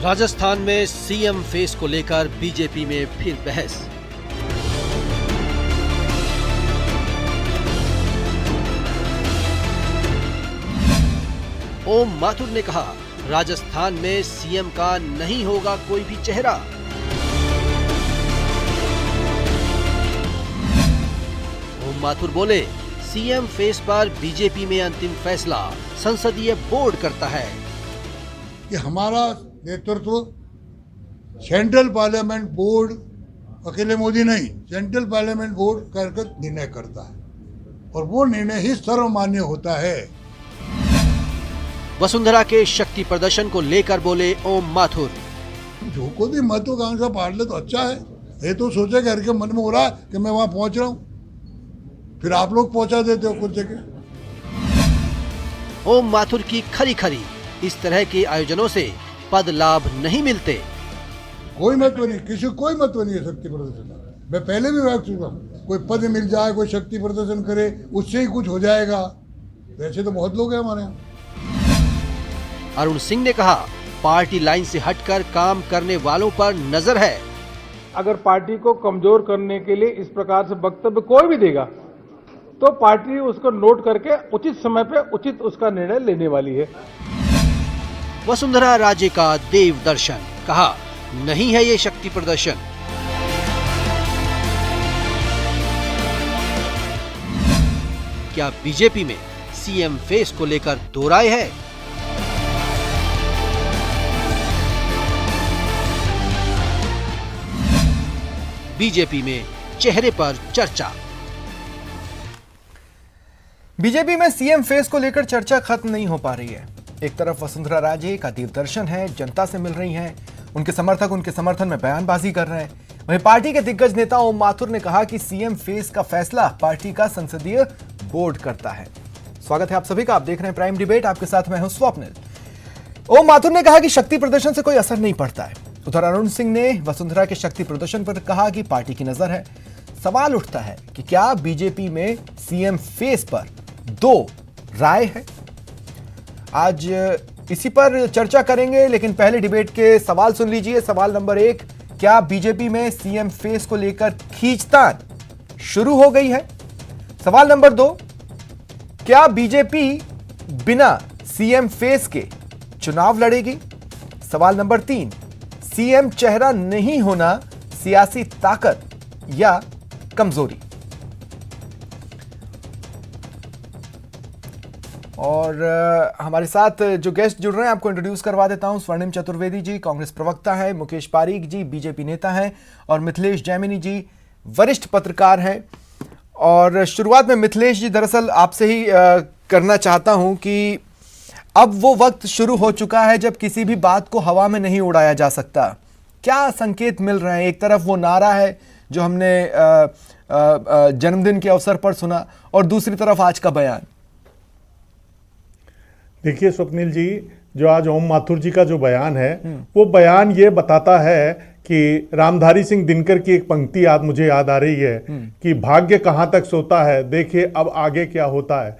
राजस्थान में CM face को लेकर बीजेपी में फिर बहस। ओम माथुर ने कहा, राजस्थान में सीएम का नहीं होगा कोई भी चेहरा। ओम माथुर बोले, सीएम फेस पर बीजेपी में अंतिम फैसला संसदीय बोर्ड करता है। कि हमारा नेतृत्व सेंट्रल पार्लियामेंट बोर्ड, अकेले मोदी नहीं, सेंट्रल पार्लियामेंट बोर्ड कर निर्णय करता है और वो निर्णय ही सर्वमान्य होता है। वसुंधरा के शक्ति प्रदर्शन को लेकर बोले ओम माथुर, जो को भी महत्वाकांक्षा पाड़ ले तो अच्छा है। ये तो सोचे घर के मन में हो रहा है कि मैं वहां पहुंच रहा हूं, फिर आप लोग पहुंचा देते हो कुछ जगह। ओम माथुर की खरी खरी, इस तरह के आयोजनों से पद लाभ नहीं मिलते। कोई महत्व नहीं, किसी कोई महत्व नहीं है शक्ति प्रदर्शन का। मैं पहले भी कह चुका हूं, कोई पद मिल जाए, कोई शक्ति प्रदर्शन करे, उससे ही कुछ हो जाएगा। वैसे तो बहुत लोग हैं हमारे यहाँ। अरुण सिंह ने कहा, पार्टी लाइन से हटकर काम करने वालों पर नजर है। अगर पार्टी को कमजोर करने के लिए इस प्रकार से वक्तव्य कोई भी देगा तो पार्टी उसको नोट करके उचित समय पे उचित उसका निर्णय लेने वाली है। वसुंधरा राजे का देव दर्शन, कहा नहीं है ये शक्ति प्रदर्शन। क्या बीजेपी में सीएम फेस को लेकर दो राय है? बीजेपी में चेहरे पर चर्चा। बीजेपी में सीएम फेस को लेकर चर्चा खत्म नहीं हो पा रही है। एक तरफ वसुंधरा राजे का देवदर्शन है, जनता से मिल रही हैं, उनके समर्थक उनके समर्थन में बयानबाजी कर रहे हैं। वहीं पार्टी के दिग्गज नेता ओम माथुर ने कहा कि सीएम फेस का फैसला पार्टी का संसदीय बोर्ड करता है। स्वागत है आप सभी का, आप देख रहे हैं प्राइम डिबेट, आपके साथ मैं हूं स्वप्निल। ओम माथुर ने कहा कि शक्ति प्रदर्शन से कोई असर नहीं पड़ता है। उधर अरुण सिंह ने वसुंधरा के शक्ति प्रदर्शन पर कहा कि पार्टी की नजर है। सवाल उठता है कि क्या बीजेपी में सीएम फेस पर दो राय है? आज इसी पर चर्चा करेंगे, लेकिन पहले डिबेट के सवाल सुन लीजिए। सवाल नंबर 1, क्या बीजेपी में सीएम फेस को लेकर खींचतान शुरू हो गई है? सवाल नंबर 2, क्या बीजेपी बिना सीएम फेस के चुनाव लड़ेगी? सवाल नंबर 3, सीएम चेहरा नहीं होना सियासी ताकत या कमजोरी? और हमारे साथ जो गेस्ट जुड़ रहे हैं आपको इंट्रोड्यूस करवा देता हूं। स्वर्णिम चतुर्वेदी जी कांग्रेस प्रवक्ता है, मुकेश पारीक जी बीजेपी नेता हैं और मिथिलेश जैमिनी जी वरिष्ठ पत्रकार हैं। और शुरुआत में मिथिलेश जी दरअसल आपसे ही करना चाहता हूं कि अब वो वक्त शुरू हो चुका है जब किसी भी बात को हवा में नहीं उड़ाया जा सकता। क्या संकेत मिल रहे हैं? एक तरफ वो नारा है जो हमने जन्मदिन के अवसर पर सुना और दूसरी तरफ आज का बयान। देखिए स्वप्निल जी, जो आज ओम माथुर जी का जो बयान है वो बयान ये बताता है कि रामधारी सिंह दिनकर की एक पंक्ति मुझे याद आ रही है कि भाग्य कहां तक सोता है, देखिए अब आगे क्या होता है।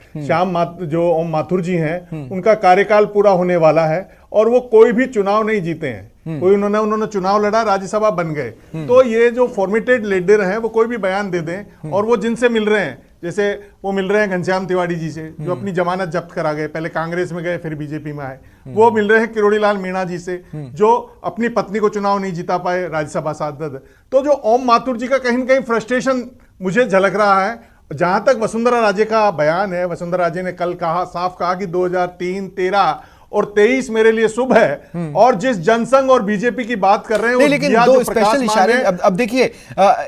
जो ओम माथुर जी हैं उनका कार्यकाल पूरा होने वाला है और वो कोई भी चुनाव नहीं जीते हैं। कोई उन्होंने चुनाव लड़ा, राज्यसभा बन गए। तो ये जो फॉर्मेटेड लीडर हैं वो कोई भी बयान दे दें। और वो जिनसे मिल रहे हैं, जैसे वो मिल रहे हैं घनश्याम तिवारी जी से जो अपनी जमानत जब्त करा गए, पहले कांग्रेस में गए फिर बीजेपी में आए। वो मिल रहे हैं किरोड़ीलाल मीणा जी से जो अपनी पत्नी को चुनाव नहीं जिता पाए, राज्यसभा सांसद। तो जो ओम माथुर जी का कहीं ना कहीं फ्रस्ट्रेशन मुझे झलक रहा है। जहां तक वसुंधरा राजे का बयान है, वसुंधरा राजे ने कल साफ कहा कि 2003, 13 और 23 मेरे लिए शुभ है। और जिस जनसंघ और बीजेपी की बात कर रहे हैं, लेकिन दो स्पेशल इशारे। अब देखिए,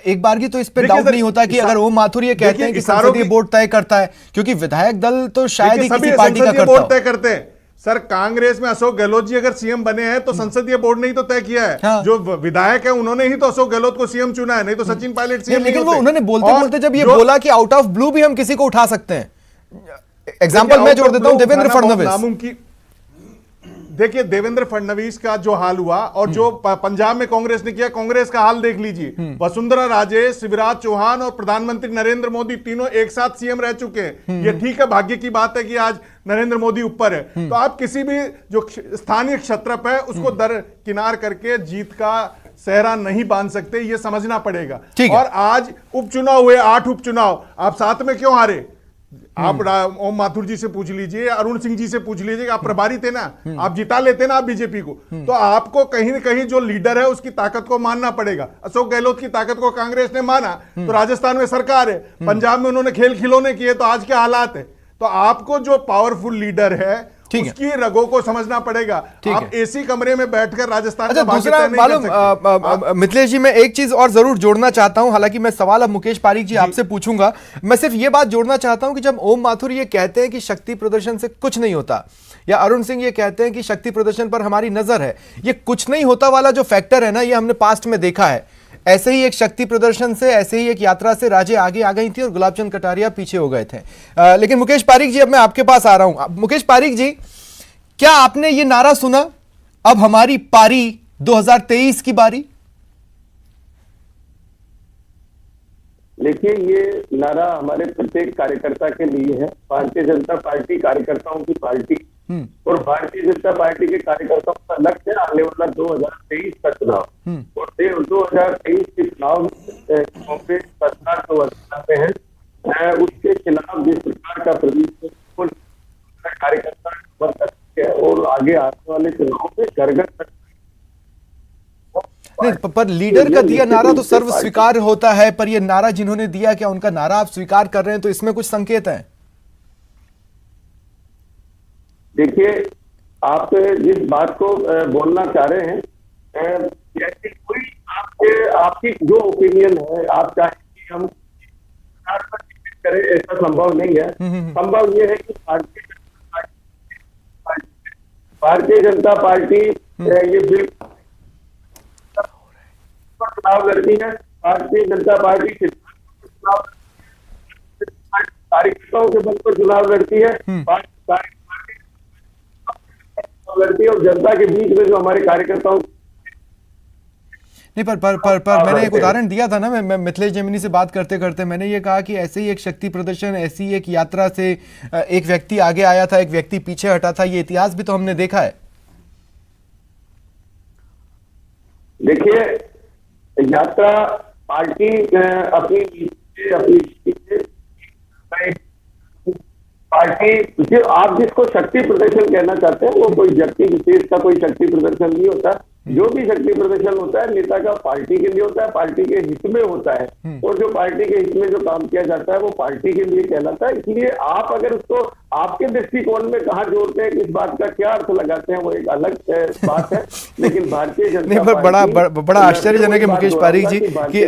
एक बार की तो इस पे डाउट नहीं होता कि अगर ओम माथुर ये कहते हैं कि संसदीय बोर्ड तय करता है, क्योंकि विधायक दल तो शायद ही किसी पार्टी का करता बोर्ड तय करते हैं। सर, कांग्रेस में अशोक गहलोत जी अगर सीएम बने हैं तो संसदीय बोर्ड ने ही तो तय किया है। हाँ। जो विधायक है उन्होंने ही तो अशोक गहलोत को सीएम चुना है, नहीं तो सचिन पायलट सीएम। लेकिन वो उन्होंने बोलते बोलते जब ये बोला कि आउट ऑफ ब्लू भी हम किसी को उठा सकते हैं, एग्जाम्पल मैं जोड़ देता हूं, देवेंद्र फडणवीस। देखिए देवेंद्र फडणवीस का जो हाल हुआ और जो पंजाब में कांग्रेस ने किया, कांग्रेस का हाल देख लीजिए। वसुंधरा राजे, शिवराज चौहान और प्रधानमंत्री नरेंद्र मोदी तीनों एक साथ सीएम रह चुके हैं। ये ठीक है, भाग्य की बात है कि आज नरेंद्र मोदी ऊपर है। तो आप किसी भी जो स्थानीय क्षत्रप है उसको दरकिनार करके जीत का सेहरा नहीं बांध सकते, ये समझना पड़ेगा। और आज उपचुनाव हुए, 8 उपचुनाव, आप 7 में क्यों हारे? आप ओम माथुर जी से पूछ लीजिए, अरुण सिंह जी से पूछ लीजिए, आप प्रभारी थे ना, आप जिता लेते ना आप बीजेपी को। तो आपको कहीं ना कहीं जो लीडर है उसकी ताकत को मानना पड़ेगा। अशोक गहलोत की ताकत को कांग्रेस ने माना तो राजस्थान में सरकार है, पंजाब में उन्होंने खेल खिलौने किए तो आज के हालात है। तो आपको जो पावरफुल लीडर है उसकी रगों को समझना पड़ेगा। आप एसी कमरे में बैठकर राजस्थान अच्छा, दूसरा मालूम मिथिलेश जी, मैं एक चीज और जरूर जोड़ना चाहता हूं, हालांकि मैं सवाल अब मुकेश पारीक जी आपसे पूछूंगा। मैं सिर्फ ये बात जोड़ना चाहता हूं कि जब ओम माथुर ये कहते हैं कि शक्ति प्रदर्शन से कुछ नहीं होता, या अरुण सिंह ये कहते हैं कि शक्ति प्रदर्शन पर हमारी नजर है, ये कुछ नहीं होता वाला जो फैक्टर है ना, ये हमने पास्ट में देखा है। ऐसे ही एक शक्ति प्रदर्शन से, ऐसे ही एक यात्रा से राजे आगे आ गई थी और गुलाबचंद कटारिया पीछे हो गए थे। लेकिन मुकेश पारीक जी, अब मैं आपके पास आ रहा हूं। मुकेश पारीक जी, क्या आपने ये नारा सुना, अब हमारी पारी, 2023 की बारी? देखिए, ये नारा हमारे प्रत्येक कार्यकर्ता के लिए है। भारतीय जनता पार्टी कार्यकर्ताओं की पार्टी, और भारतीय जनता पार्टी के कार्यकर्ताओं का लक्ष्य है आने वाला 2023 का चुनाव। और 2023 के चुनाव में कांग्रेस सरकार जो अवस्था में है उसके खिलाफ जिस प्रकार का प्रदेश में कार्यकर्ता और आगे आने वाले चुनाव में घर नहीं, पर लीडर का दिया नारा तो सर्व स्वीकार होता है, पर ये नारा जिन्होंने दिया, क्या उनका नारा आप स्वीकार कर रहे हैं? तो इसमें कुछ संकेत है। देखिए, आप जिस बात को बोलना चाह रहे हैं, जैसे कोई आपकी जो ओपिनियन है, आप चाहे कि हम करें, ऐसा संभव नहीं है। संभव यह है कि भारतीय जनता पार्टी ये बिल चुनाव लड़ती है। भारतीय जनता पार्टी कार्यकर्ताओं के बल पर चुनाव लड़ती है, लड़ती है, और जनता के बीच में जो हमारे कार्यकर्ताओं नहीं, पर मैंने एक उदाहरण दिया था ना, मैं मिथिलेश जैमिनी से बात करते करते मैंने ये कहा कि ऐसे ही एक शक्ति प्रदर्शन, ऐसी एक यात्रा से एक व्यक्ति आगे आया था, एक व्यक्ति पीछे हटा था, ये इतिहास भी तो हमने देखा है। देखिए, यात्रा पार्टी अपनी पार्टी जो आप जिसको शक्ति प्रदर्शन कहना चाहते हैं, वो कोई व्यक्ति विशेष का कोई शक्ति प्रदर्शन नहीं होता। जो भी शक्ति प्रदर्शन होता है नेता का पार्टी के लिए होता है, पार्टी के हित में होता है, और जो पार्टी के हित में जो काम किया जाता है वो पार्टी के लिए कहलाता है। इसलिए आप अगर उसको आपके दृष्टिकोण में कहाँ जोड़ते हैं, किस बात का क्या अर्थ लगाते हैं, वो एक अलग बात है। लेकिन भारतीय जनता पार्टी बड़ा आश्चर्यजनक है मुकेश पारीक जी कि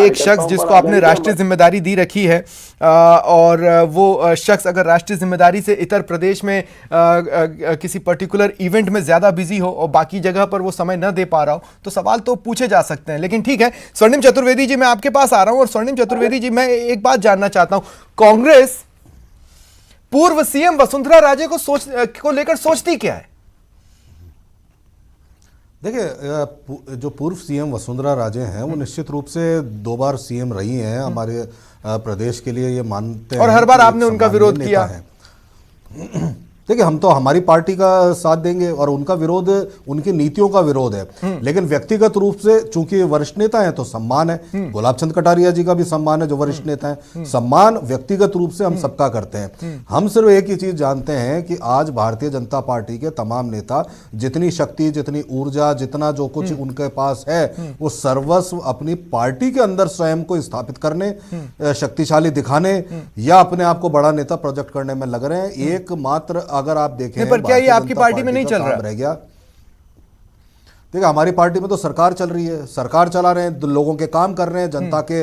एक शख्स जिसको आपने राष्ट्रीय जिम्मेदारी दी रखी है, और वो शख्स अगर राष्ट्रीय जिम्मेदारी से इतर प्रदेश में किसी पर्टिकुलर इवेंट में ज्यादा बिजी हो और बाकी जगह पर वो समय न दे पा रहा हो, तो सवाल तो पूछे जा सकते हैं। लेकिन ठीक है, स्वर्णिम चतुर्वेदी जी, मैं आपके पास आ रहा हूं। और स्वर्णिम चतुर्वेदी जी, मैं एक बात जानना चाहता हूं, कांग्रेस पूर्व सीएम वसुंधरा राजे को लेकर सोचती क्या है? देखिए, जो पूर्व सीएम वसुंधरा राजे हैं वो निश्चित रूप से 2 बार सीएम रही हैं हमारे प्रदेश के लिए, ये मानते हैं, और हर बार आपने उनका विरोध किया है। देखिए, हम तो हमारी पार्टी का साथ देंगे और उनका विरोध उनकी नीतियों का विरोध है। लेकिन व्यक्तिगत रूप से चूंकि वरिष्ठ नेता हैं तो सम्मान है। गुलाबचंद कटारिया जी का भी सम्मान है जो वरिष्ठ नेता हैं। सम्मान व्यक्तिगत रूप से हम सबका करते हैं। हम सिर्फ एक ही चीज जानते हैं कि आज भारतीय जनता पार्टी के तमाम नेता जितनी शक्ति, जितनी ऊर्जा, जितना जो कुछ उनके पास है, वो सर्वस्व अपनी पार्टी के अंदर स्वयं को स्थापित करने, शक्तिशाली दिखाने या अपने आप को बड़ा नेता प्रोजेक्ट करने में लग रहे हैं। एकमात्र अगर आप देखें, पर क्या ये आपकी पार्टी में नहीं चल रहा? रह गया। देखिए हमारी पार्टी में तो सरकार चल रही है, सरकार चला रहे हैं, लोगों के काम कर रहे हैं, जनता के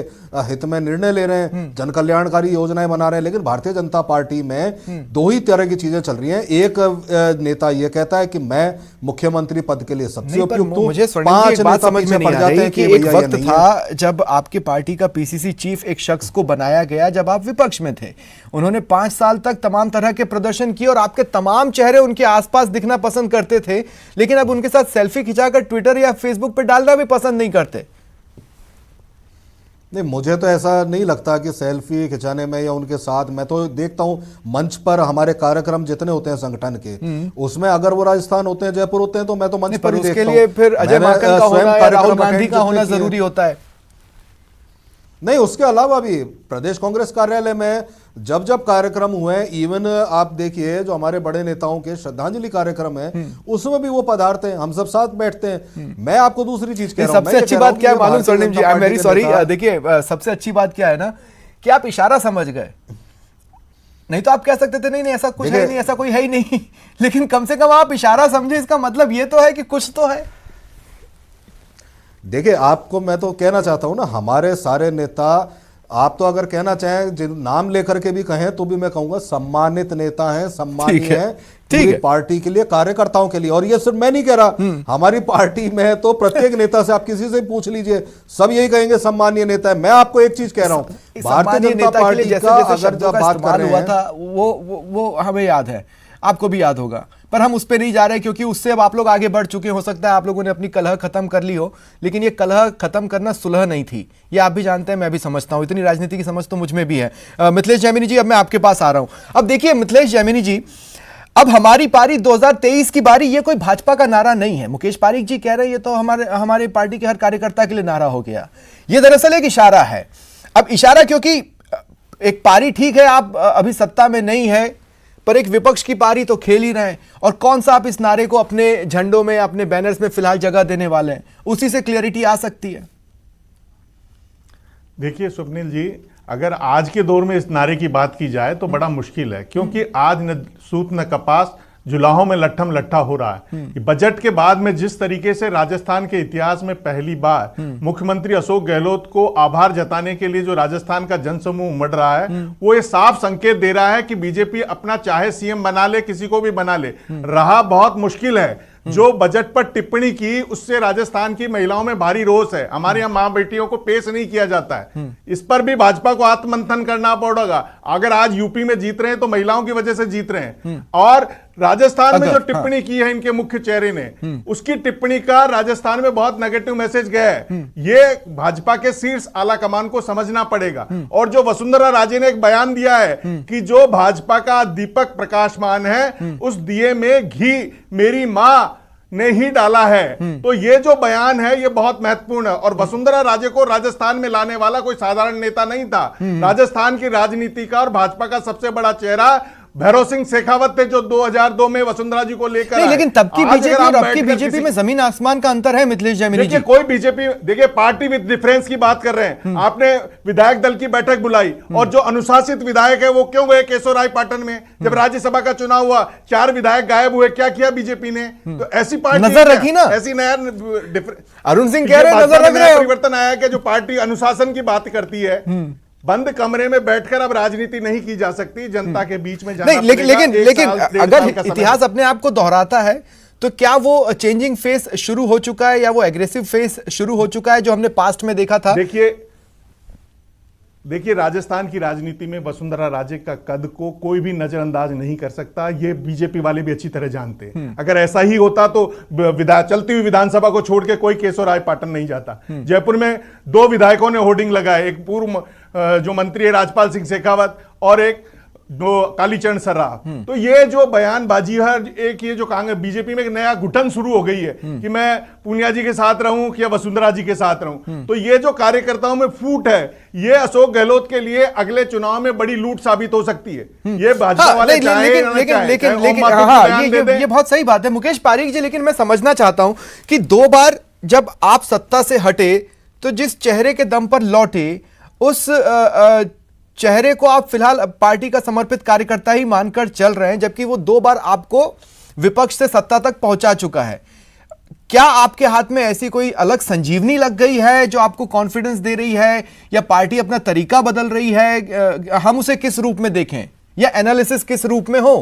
हित में निर्णय ले रहे हैं, जन कल्याणकारी योजनाएं बना रहे हैं। लेकिन भारतीय जनता पार्टी में दो ही तरह की चीजें चल रही हैं। एक नेता ये कहता है कि मैं मुख्यमंत्री पद के लिए सबसे उपयुक्त हूं, मुझे पांच बात नेता समझ में पीछे नहीं पड़ आ जाते रही हैं कि कि एक भैया ये वक्त नहीं था जब आपकी पार्टी का पीसीसी चीफ एक शख्स को बनाया गया जब आप विपक्ष में थे। उन्होंने 5 साल तक तमाम तरह के प्रदर्शन किए और आपके तमाम चेहरे उनके आसपास दिखना पसंद करते थे, लेकिन अब उनके साथ सेल्फी खिंचाकर ट्विटर या फेसबुक पे डालना भी पसंद नहीं करते। नहीं, मुझे तो ऐसा नहीं लगता कि सेल्फी खिंचाने में या उनके साथ, मैं तो देखता हूं मंच पर हमारे कार्यक्रम जितने होते हैं संगठन के, उसमें अगर वो राजस्थान होते हैं, जयपुर होते हैं, तो मैं तो मंच पर ही देखता हूं। उसके लिए फिर अजय मैंने माकन का स्वयं होना या कार्यक्रम राहुल गांधी अटेंड का होना जितने किए। जरूरी होता है। नहीं, उसके अलावा भी प्रदेश कांग्रेस कार्यालय में जब जब कार्यक्रम हुए, इवन आप देखिए जो हमारे बड़े नेताओं के श्रद्धांजलि कार्यक्रम है, उसमें भी वो पदार्थ हैं, हम सब साथ बैठते हैं। मैं आपको दूसरी चीज कह रहा हूं, सबसे अच्छी बात क्या है मालूम स्वर्णिम जी, आई एम वेरी सॉरी, देखिए सबसे अच्छी बात क्या है ना कि आप इशारा समझ गए। नहीं तो आप कह सकते थे नहीं नहीं ऐसा कुछ है नहीं, ऐसा कोई है ही नहीं, लेकिन कम से कम आप इशारा समझे, इसका मतलब ये तो है कि कुछ तो है। देखिए आपको मैं तो कहना चाहता हूं ना, हमारे सारे नेता, आप तो अगर कहना चाहें जिन नाम लेकर के भी कहें तो भी मैं कहूंगा सम्मानित नेता हैं, सम्मानीय हैं पूरी पार्टी के लिए, कार्यकर्ताओं के लिए। और ये सिर्फ मैं नहीं कह रहा, हमारी पार्टी में तो प्रत्येक नेता से आप किसी से पूछ लीजिए, सब यही कहेंगे सम्मानीय नेता है। मैं आपको एक चीज कह रहा हूं, भारतीय जनता पार्टी का अगर जब बात कर रहे हैं, था वो हमें याद है, आपको भी याद होगा, पर हम उस पर नहीं जा रहे क्योंकि उससे अब आप लोग आगे बढ़ चुके। हो सकता है आप लोगों ने अपनी कलह खत्म कर ली हो, लेकिन ये कलह खत्म करना सुलह नहीं थी, ये आप भी जानते हैं, मैं भी समझता हूं, इतनी राजनीति की समझ तो मुझ में भी है। मिथिलेश जैमिनी जी, अब मैं आपके पास आ रहा हूं। अब देखिए मिथिलेश जैमिनी जी, अब हमारी पारी 2023 की बारी, ये कोई भाजपा का नारा नहीं है। मुकेश पारीक जी कह रहे हैं ये तो हमारे पार्टी के हर कार्यकर्ता के लिए नारा हो गया। ये दरअसल एक इशारा है। अब इशारा क्योंकि एक पारी ठीक है, आप अभी सत्ता में नहीं है, पर एक विपक्ष की पारी तो खेल ही रहे हैं, और कौन सा आप इस नारे को अपने झंडों में, अपने बैनर्स में फिलहाल जगह देने वाले हैं, उसी से क्लियरिटी आ सकती है। देखिए स्वप्निल जी, अगर आज के दौर में इस नारे की बात की जाए तो बड़ा मुश्किल है, क्योंकि आज न सूत न कपास, जुलाहों में लट्ठम लट्ठा हो रहा है। बजट के बाद में जिस तरीके से राजस्थान के इतिहास में पहली बार मुख्यमंत्री अशोक गहलोत को आभार जताने के लिए जो राजस्थान का जनसमूह उमड़ रहा है, वो ये साफ संकेत दे रहा है कि बीजेपी अपना चाहे सीएम बना ले, किसी को भी बना ले, रहा बहुत मुश्किल है। जो बजट पर टिप्पणी की उससे राजस्थान की महिलाओं में भारी रोष है। हमारे यहाँ मां बेटियों को पेश नहीं किया जाता है, इस पर भी भाजपा को आत्ममंथन करना पड़ेगा। अगर आज यूपी में जीत रहे हैं तो महिलाओं की वजह से जीत रहे हैं, और राजस्थान में जो टिप्पणी की है इनके मुख्य चेहरे ने, उसकी टिप्पणी का राजस्थान में बहुत नेगेटिव मैसेज गया है। ये भाजपा के शीर्ष आला कमान को समझना पड़ेगा। और जो वसुंधरा राजे ने एक बयान दिया है कि जो भाजपा का दीपक प्रकाशमान है, उस दिए में घी मेरी मां ने ही डाला है, तो ये जो बयान है ये बहुत महत्वपूर्ण है। और वसुंधरा राजे को राजस्थान में लाने वाला कोई साधारण नेता नहीं था। राजस्थान की राजनीति का और भाजपा का सबसे बड़ा चेहरा भैरव सिंह शेखावत थे, जो 2002 में वसुंधरा जी को लेकर नहीं, लेकिन तब की बीजेपी और अब की बीजेपी में जमीन आसमान का अंतर है मिथिलेश जैमिनी जी। कोई बीजेपी, देखिए पार्टी विद डिफरेंस की बात कर रहे हैं। आपने विधायक दल की बैठक बुलाई, और जो अनुशासित विधायक है वो क्यों गए केशवरायपाटन में? जब राज्यसभा का चुनाव हुआ 4 विधायक गायब हुए, क्या किया बीजेपी ने? तो ऐसी पार्टी नजर रखी ना, ऐसी नया अरुण सिंह कह रहे हैं नजर रख रहे हैं। परिवर्तन आया कि जो पार्टी अनुशासन की बात करती है, बंद कमरे में बैठकर अब राजनीति नहीं की जा सकती, जनता के बीच में जाना नहीं, लेकिन अगर इतिहास अपने आप को दोहराता है तो क्या वो चेंजिंग फेस शुरू हो चुका है, या वो एग्रेसिव फेस शुरू हो चुका है जो हमने पास्ट में देखा था? देखिए राजस्थान की राजनीति में वसुंधरा राजे का कद को कोई भी नजरअंदाज नहीं कर सकता, ये बीजेपी वाले भी अच्छी तरह जानते हैं। अगर ऐसा ही होता तो चलती हुई विधानसभा को छोड़ के कोई केशवरायपाटन नहीं जाता। जयपुर में 2 विधायकों ने होर्डिंग लगाए, एक पूर्व जो मंत्री है राजपाल सिंह शेखावत और एक कालीचरण सर्राफ। तो ये जो बयानबाजी है, एक ये जो कांग्रेस बीजेपी में एक नया घुटन शुरू हो गई है कि मैं पूनिया जी के साथ रहूं या वसुंधरा जी के साथ रहूं, तो ये जो कार्यकर्ताओं में फूट है, ये अशोक गहलोत के लिए अगले चुनाव में बड़ी लूट साबित हो सकती है। ये भाजपा वाले लेकिन ये बहुत सही बात है मुकेश पारीक जी, लेकिन मैं समझना चाहता हूं कि 2 बार जब आप सत्ता से हटे तो जिस चेहरे के दम पर लौटे, उस चेहरे को आप फिलहाल पार्टी का समर्पित कार्यकर्ता ही मानकर चल रहे हैं, जबकि वो 2 बार आपको विपक्ष से सत्ता तक पहुंचा चुका है। क्या आपके हाथ में ऐसी कोई अलग संजीवनी लग गई है जो आपको कॉन्फिडेंस दे रही है, या पार्टी अपना तरीका बदल रही है? हम उसे किस रूप में देखें, या एनालिसिस किस रूप में हो?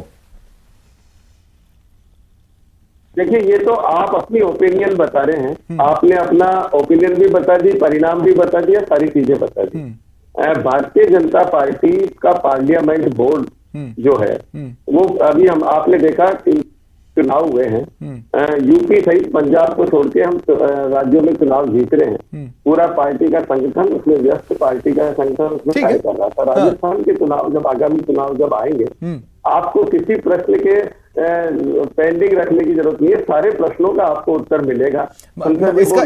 देखिए, ये तो आप अपनी ओपिनियन बता रहे हैं। आपने अपना ओपिनियन भी बता दी, परिणाम भी बता दिया, सारी चीजें बता दी। भारतीय जनता पार्टी का पार्लियामेंट बोर्ड जो है वो अभी आपने देखा कि चुनाव हुए हैं, यूपी सहित पंजाब को छोड़ के हम राज्यों में चुनाव जीत रहे हैं। पूरा पार्टी का संगठन उसमें व्यस्त, पार्टी का संगठन उसमें कार्य कर रहा था। राजस्थान के चुनाव जब आगामी चुनाव जब आएंगे, आपको किसी प्रश्न के पेंडिंग रखने की जरूरत नहीं है, सारे प्रश्नों का आपको उत्तर मिलेगा।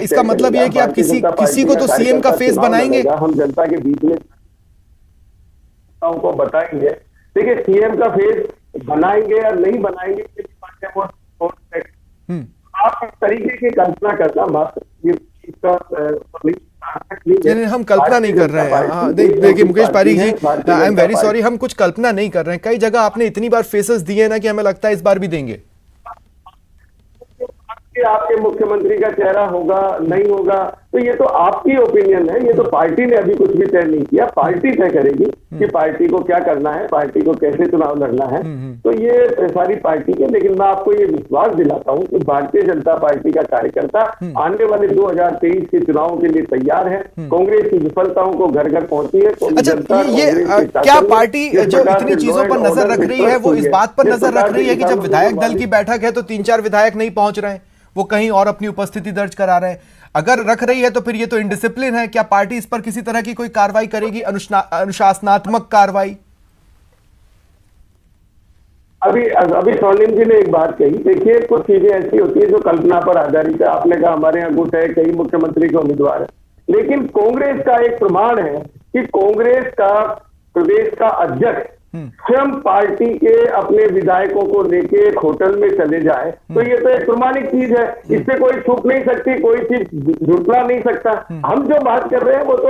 इसका मतलब ये है कि आप किसी को तो सीएम का फेस बनाएंगे। हम जनता के बीच में को बताएंगे। देखिए, सीएम का फेस बनाएंगे या नहीं बनाएंगे, आप इस तरीके की कल्पना करना मात्र हम कल्पना नहीं कर रहे हैं। देखिए मुकेश पारीक जी, आई एम वेरी सॉरी, हम कुछ कल्पना नहीं कर रहे हैं। कई जगह आपने इतनी बार फेसेस दिए ना कि हमें लगता है इस बार भी देंगे। आपके मुख्यमंत्री का चेहरा होगा नहीं होगा, तो ये तो आपकी ओपिनियन है। ये तो पार्टी ने अभी कुछ भी तय नहीं किया। पार्टी तय करेगी कि पार्टी को क्या करना है, पार्टी को कैसे चुनाव लड़ना है। तो ये सारी पार्टी के, लेकिन मैं आपको ये विश्वास दिलाता हूं कि भारतीय जनता पार्टी का कार्यकर्ता आने वाले 2023 के चुनावों के लिए तैयार है। कांग्रेस की विफलताओं को घर घर पहुंची है। तो अच्छा, ये क्या पार्टी जो इतनी चीजों पर नजर रख रही है वो इस बात पर नजर रख रही है कि जब विधायक दल की बैठक है तो 3-4 विधायक नहीं पहुंच रहे हैं, वो कहीं और अपनी उपस्थिति दर्ज करा रहे हैं? अगर रख रही है तो फिर ये तो इंडिसिप्लिन है। क्या पार्टी इस पर किसी तरह की कोई कार्रवाई करेगी, अनुशासनात्मक कार्रवाई? अभी स्वर्णिम जी ने एक बात कही। देखिए, कुछ चीजें ऐसी होती है जो कल्पना पर आधारित है। आपने कहा हमारे यहाँ गुट है, कई मुख्यमंत्री के उम्मीदवार है, लेकिन कांग्रेस का एक प्रमाण है कि कांग्रेस का प्रदेश का अध्यक्ष स्वयं पार्टी के अपने विधायकों को लेके एक होटल में चले जाए, तो ये तो एक प्रमाणिक चीज है। इससे कोई छुप नहीं सकती, कोई चीज झुटला नहीं सकता। हम जो बात कर रहे हैं वो तो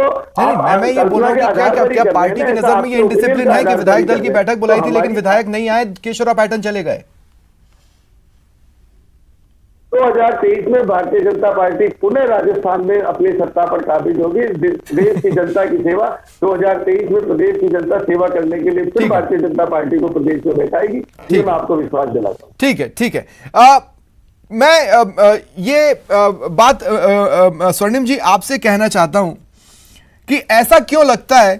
मैं ये बोल रहा हूँ कि क्या पार्टी की नजर में ये इंडिसिप्लिन है कि विधायक दल की बैठक बुलाई थी लेकिन विधायक नहीं आए, केशवराव पैटर्न चले गए? 2023 में भारतीय जनता पार्टी पुनः राजस्थान में अपनी सत्ता पर काबिज होगी। देश की जनता की सेवा 2023 में प्रदेश की जनता सेवा करने के लिए फिर भारतीय जनता पार्टी को प्रदेश में बैठाएगी। ये मैं आपको विश्वास दिलाता हूं। ठीक है, ठीक है। मैं ये बात स्वर्णिम जी आपसे कहना चाहता हूं कि ऐसा क्यों लगता है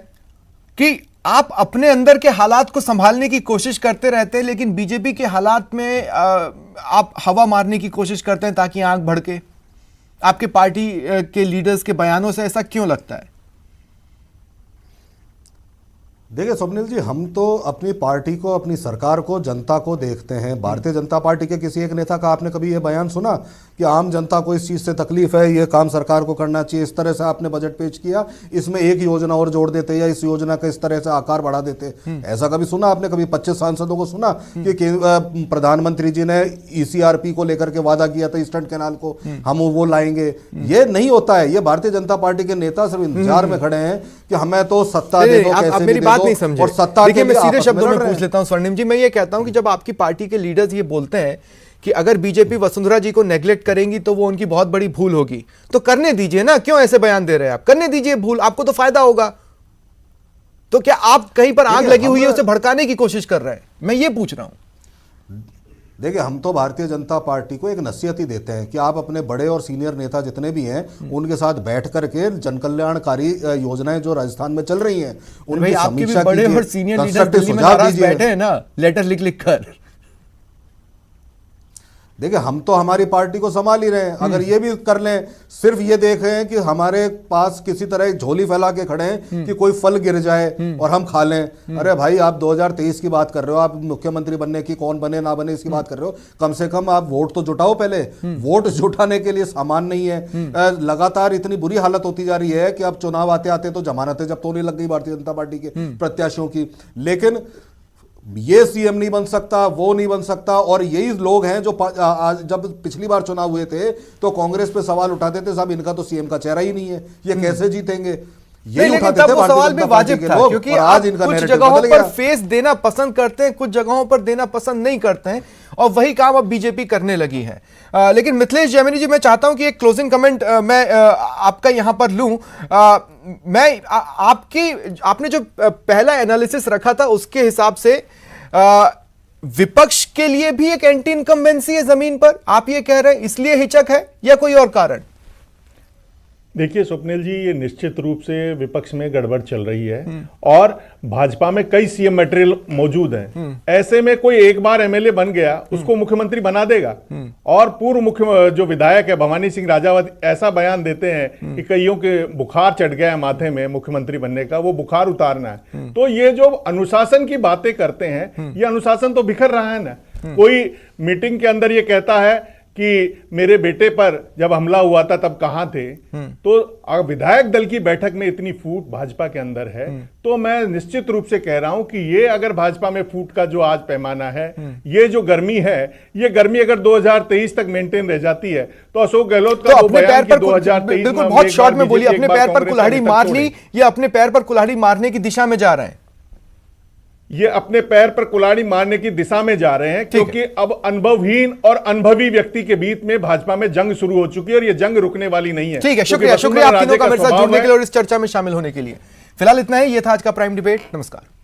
कि आप अपने अंदर के हालात को संभालने की कोशिश करते रहते हैं लेकिन बीजेपी के हालात में आप हवा मारने की कोशिश करते हैं ताकि आंख भड़के? आपके पार्टी के लीडर्स के बयानों से ऐसा क्यों लगता है? देखिए स्वप्निल जी, हम तो अपनी पार्टी को, अपनी सरकार को, जनता को देखते हैं। भारतीय जनता पार्टी के किसी एक नेता का आपने कभी ये बयान सुना कि आम जनता को इस चीज़ से तकलीफ है, ये काम सरकार को करना चाहिए, इस तरह से आपने बजट पेश किया, इसमें एक योजना और जोड़ देते या इस योजना का इस तरह से आकार बढ़ा देते? ऐसा कभी सुना आपने? कभी 25 सांसदों को सुना कि प्रधानमंत्री जी ने ECRP को लेकर के वादा किया था, ईस्टर्न कैनाल को हम वो लाएंगे? ये नहीं होता है। ये भारतीय जनता पार्टी के नेता सिर्फ इंतजार में खड़े हैं कि हमें तो सत्ता दे दो, कैसे भी दे दो, नहीं समझे। और सत्ता देखिए, मैं सीधे शब्दों में पूछ लेता हूं स्वर्णिम जी, मैं ये कहता हूं कि जब आपकी पार्टी के लीडर्स ये बोलते हैं कि अगर बीजेपी वसुंधरा जी को नेग्लेक्ट करेंगी तो वो उनकी बहुत बड़ी भूल होगी, तो करने दीजिए ना। क्यों ऐसे बयान दे रहे हैं आप? करने दीजिए भूल, आपको तो फायदा होगा। तो क्या आप कहीं पर आग लगी हुई है उसे भड़काने की कोशिश कर रहे हैं? मैं ये पूछ रहा हूं। देखिए, हम तो भारतीय जनता पार्टी को एक नसीहत ही देते हैं कि आप अपने बड़े और सीनियर नेता जितने भी हैं उनके साथ बैठ करके जनकल्याणकारी योजनाएं जो राजस्थान में चल रही हैं उनकी समीक्षा बड़े और सीनियर लीडर दिल्ली में नाराज बैठे हैं ना, लेटर लिख कर। देखिए, हम तो हमारी पार्टी को संभाल ही रहे हैं। अगर ये भी कर लें, सिर्फ ये देख रहे हैं कि हमारे पास किसी तरह एक झोली फैला के खड़े हैं कि कोई फल गिर जाए और हम खा लें। अरे भाई, आप 2023 की बात कर रहे हो, आप मुख्यमंत्री बनने की, कौन बने ना बने इसकी बात कर रहे हो। कम से कम आप वोट तो जुटाओ पहले। वोट जुटाने के लिए सामान नहीं है। लगातार इतनी बुरी हालत होती जा रही है कि अब चुनाव आते आते तो जमानतें जब्त होने लग गई भारतीय जनता पार्टी के प्रत्याशियों की। लेकिन ये सीएम नहीं बन सकता, वो नहीं बन सकता, और यही लोग हैं जो जब पिछली बार चुनाव हुए थे तो कांग्रेस पे सवाल उठाते थे, साहब इनका तो सीएम का चेहरा ही नहीं है, ये कैसे जीतेंगे। यही लेकिन उठाते तब थे वो भारतीय सवाल जनता भी पार्टी वाजिब के था, लोग, क्योंकि और आप आज इनका कुछ नैरेटिव जगहों बदल पर गया। फेस देना पसंद करते हैं, कुछ जगहों पर देना पसंद नहीं करते हैं, और वही काम अब बीजेपी करने लगी है। लेकिन मिथिलेश जैमिनी जी, मैं चाहता हूं कि एक क्लोजिंग कमेंट मैं आपका यहां पर लूं। आपने जो पहला एनालिसिस रखा था उसके हिसाब से विपक्ष के लिए भी एक एंटी इनकम्बेंसी है जमीन पर, आप ये कह रहे हैं, इसलिए हिचक है या कोई और कारण? देखिए स्वप्निल जी, ये निश्चित रूप से विपक्ष में गड़बड़ चल रही है और भाजपा में कई सीएम मटेरियल मौजूद हैं। ऐसे में कोई एक बार एमएलए बन गया उसको मुख्यमंत्री बना देगा। और पूर्व मुख्य जो विधायक है भवानी सिंह राजावत ऐसा बयान देते हैं कि कईयों के बुखार चढ़ गया है माथे में मुख्यमंत्री बनने का, वो बुखार उतारना है। तो ये जो अनुशासन की बातें करते हैं, ये अनुशासन तो बिखर रहा है ना। कोई मीटिंग के अंदर ये कहता है कि मेरे बेटे पर जब हमला हुआ था तब कहां थे। तो विधायक दल की बैठक में इतनी फूट भाजपा के अंदर है, तो मैं निश्चित रूप से कह रहा हूं कि ये अगर भाजपा में फूट का जो आज पैमाना है, ये जो गर्मी है, ये गर्मी अगर 2023 तक मेंटेन रह जाती है तो अशोक गहलोत का तो अपने पैर पर 2023 बिल्कुल बहुत शॉर्ट में बोलिए, अपने पैर पर कुल्हाड़ी मार ली या अपने पैर पर कुल्हाड़ी मारने की दिशा में जा रहे हैं? ये अपने पैर पर कुल्हाड़ी मारने की दिशा में जा रहे हैं, क्योंकि अब अनुभवहीन और अनुभवी व्यक्ति के बीच में भाजपा में जंग शुरू हो चुकी है और ये जंग रुकने वाली नहीं है। ठीक है, शुक्रिया आप तीनों का मेरे साथ जुड़ने के लिए और इस चर्चा में शामिल होने के लिए। फिलहाल इतना ही, ये था आज का प्राइम डिबेट। नमस्कार।